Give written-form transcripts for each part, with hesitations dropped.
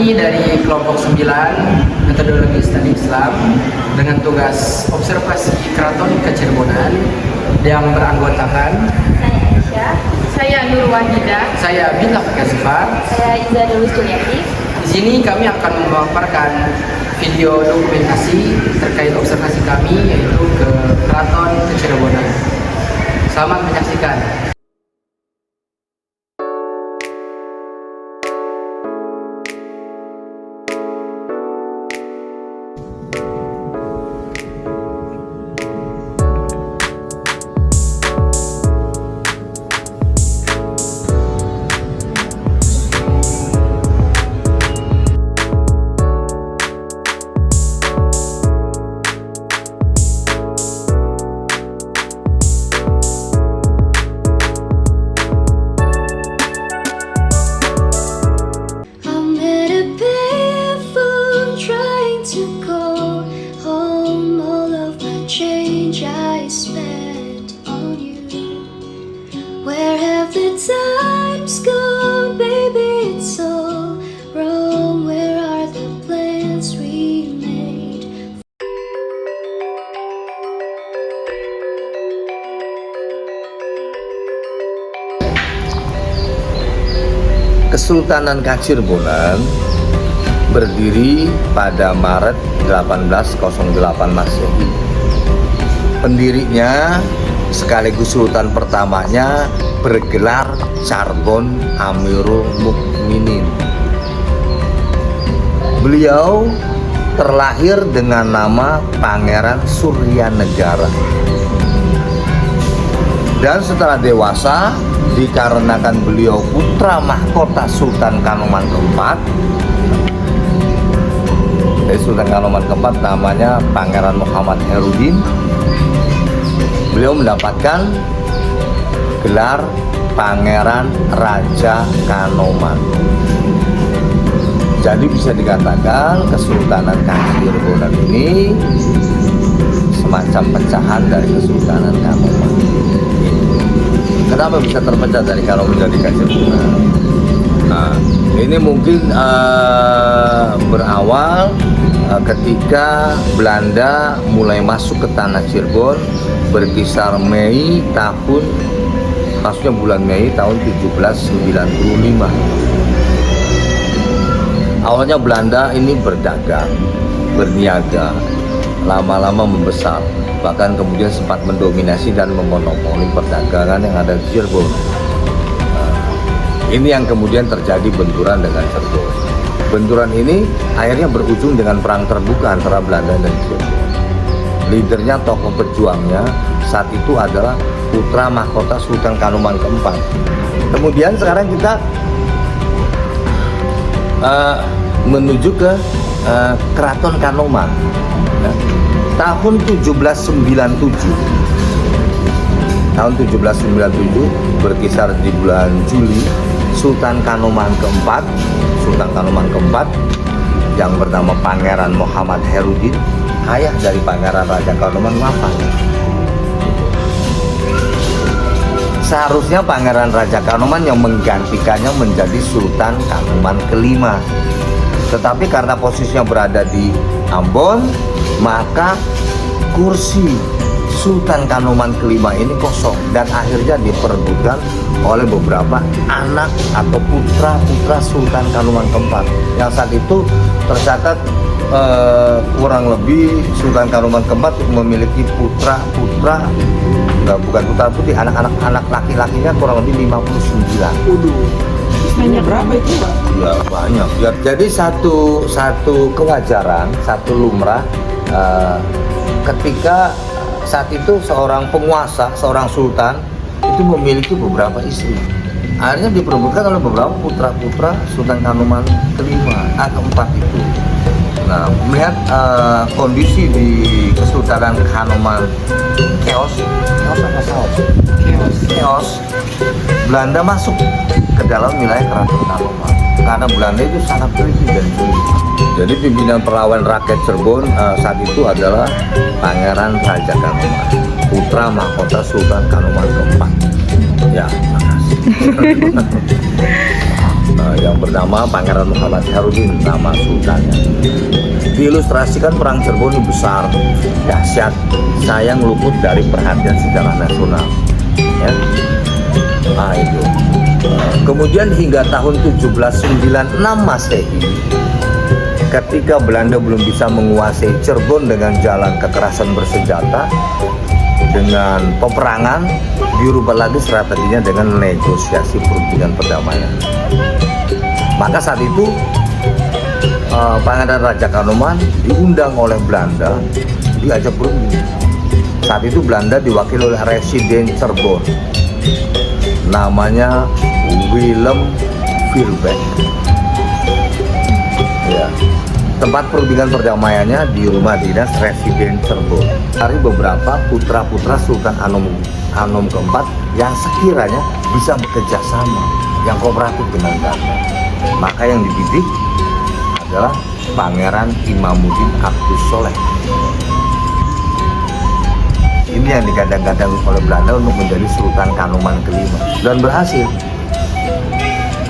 Kami dari kelompok 9 metodologi studi Islam dengan tugas observasi Keraton Kacirebonan yang beranggotakan Saya Aisyah. Saya Nur Wahida. saya Bintang Kasifar. Saya Iza Dulus Juliati. Di sini kami akan memaparkan video dokumentasi terkait observasi kami yaitu ke Keraton Kacirebonan. Selamat menyaksikan. Where have the times gone, baby? It's so wrong. Where are the plans we made? Kesultanan Kacirebonan berdiri pada Maret 1808 Masehi. Pendirinya sekaligus sultan pertamanya bergelar Charbon Amirul Mukminin. Beliau terlahir dengan nama Pangeran Suryanegara. Dan setelah dewasa, dikarenakan beliau putra mahkota Sultan Kanoman keempat, Sultan Kanoman keempat namanya Pangeran Muhammad Herudin, beliau mendapatkan gelar Pangeran Raja Kanoman. Jadi bisa dikatakan Kesultanan Kacirebonan ini semacam pecahan dari Kesultanan Kanoman. Kenapa bisa terpecah dari Kanoman menjadi Kacirebonan? Nah, ini mungkin berawal ketika Belanda mulai masuk ke tanah Cirebon berkisar Mei tahun, maksudnya bulan Mei tahun 1795. Awalnya Belanda ini berdagang, berniaga, lama-lama membesar, bahkan kemudian sempat mendominasi dan memonopoli perdagangan yang ada di Cirebon. Ini yang kemudian terjadi benturan dengan Cirebon. Benturan ini akhirnya berujung dengan perang terbuka antara Belanda dan Cirebon. Leadernya, tokoh pejuangnya saat itu adalah putra mahkota Sultan Kanoman keempat. Kemudian sekarang kita menuju ke Keraton Kanoman. Tahun 1797 berkisar di bulan Juli, Sultan Kanoman keempat yang bernama Pangeran Muhammad Herudin, ayah dari Pangeran Raja Kanoman, wafat. Seharusnya Pangeran Raja Kanoman yang menggantikannya menjadi Sultan Kanoman kelima. Tetapi karena posisinya berada di Ambon, maka kursi Sultan Kanoman kelima ini kosong dan akhirnya diperebutkan oleh beberapa anak atau putra-putra Sultan Kanoman keempat. Yang saat itu tercatat kurang lebih Sultan Kanoman keempat memiliki putra-putra, bukan putra putri, anak laki-lakinya kurang lebih 59. Banyak berapa itu, Pak? Ya banyak. Ya, jadi satu kewajaran, satu lumrah ketika saat itu seorang penguasa, seorang sultan itu memiliki beberapa istri. Akhirnya diperebutkan oleh beberapa putra-putra Sultan Kanoman keempat itu. Nah, melihat kondisi di Kesultanan Kanoman chaos, Belanda masuk ke dalam wilayah Keraton Kanoman karena Belanda itu sangat teliti dan jeli. Jadi pimpinan perlawan rakyat Cirebon saat itu adalah Pangeran Raja Kanoman, putra mahkota Sultan Kanoman keempat. Ya, makasih. yang bernama Pangeran Muhammad Harudin, nama sultannya. Diilustrasikan perang Cirebon ini besar, dahsyat, sayang luput dari perhatian sejarah nasional. Ya. Nah itu. Kemudian hingga tahun 1796 Masehi, ketika Belanda belum bisa menguasai Cirebon dengan jalan kekerasan bersenjata, dengan peperangan, dirubah lagi strateginya dengan negosiasi perundingan perdamaian. Maka saat itu Pangeran Raja Kanoman diundang oleh Belanda, diajak berunding. Saat itu Belanda diwakili oleh Residen Cirebon, namanya Willem Verbeek. Ya. Tempat perundingan perdamaiannya di rumah dinas Residen Cirebon. Dari beberapa putra-putra Sultan Anom keempat yang sekiranya bisa bekerja sama, yang kooperatif dengan Belanda. Maka yang dididik adalah Pangeran Imamuddin Abdus Soleh. Ini yang digadang-gadang oleh Belanda untuk menjadi Sultan Kanoman kelima, dan berhasil.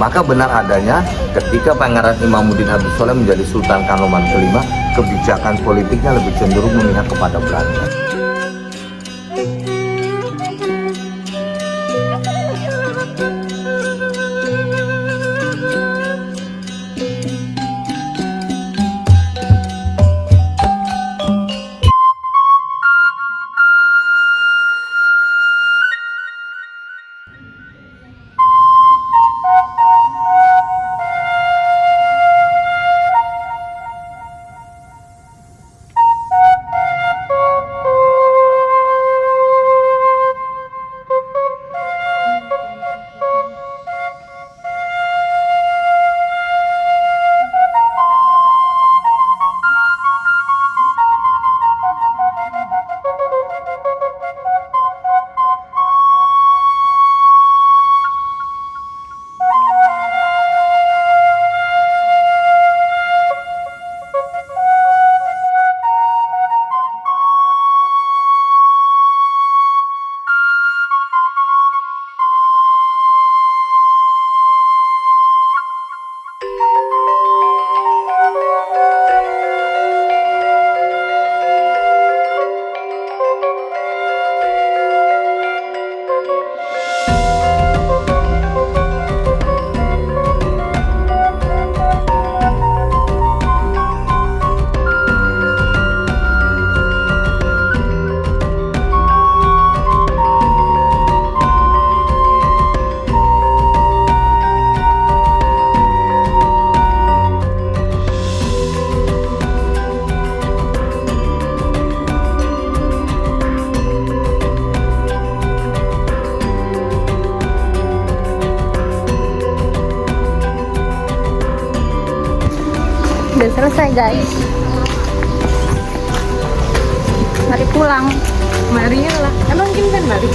Maka benar adanya ketika Pangeran Imamuddin Abdus Soleh menjadi Sultan Kanoman kelima, kebijakan politiknya lebih cenderung memihak kepada Belanda. Udah selesai guys. Mari pulang. Mari lah. Emang gimana mari?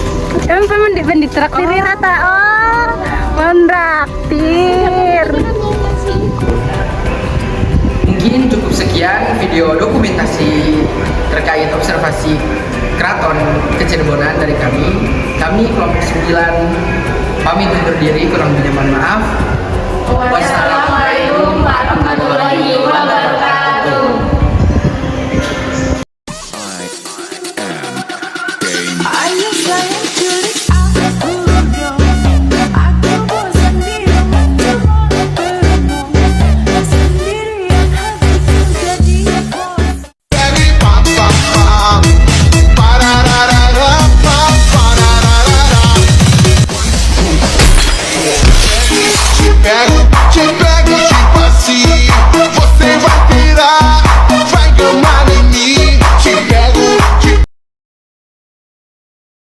Emang pengen ditraktir rata. Oh, mendraktir. Mungkin cukup sekian video dokumentasi terkait observasi Keraton Kecirebonan dari kami. Kami kelompok 9 pamit undur diri, kurang lebihnya mohon maaf. Wassalamualaikum warahmatullahi wabarakatuh. Ayo sayang culik aku dong. Aku bosan di rumah cuma berenung. Sendirian hatiku jadi kosong. Pega,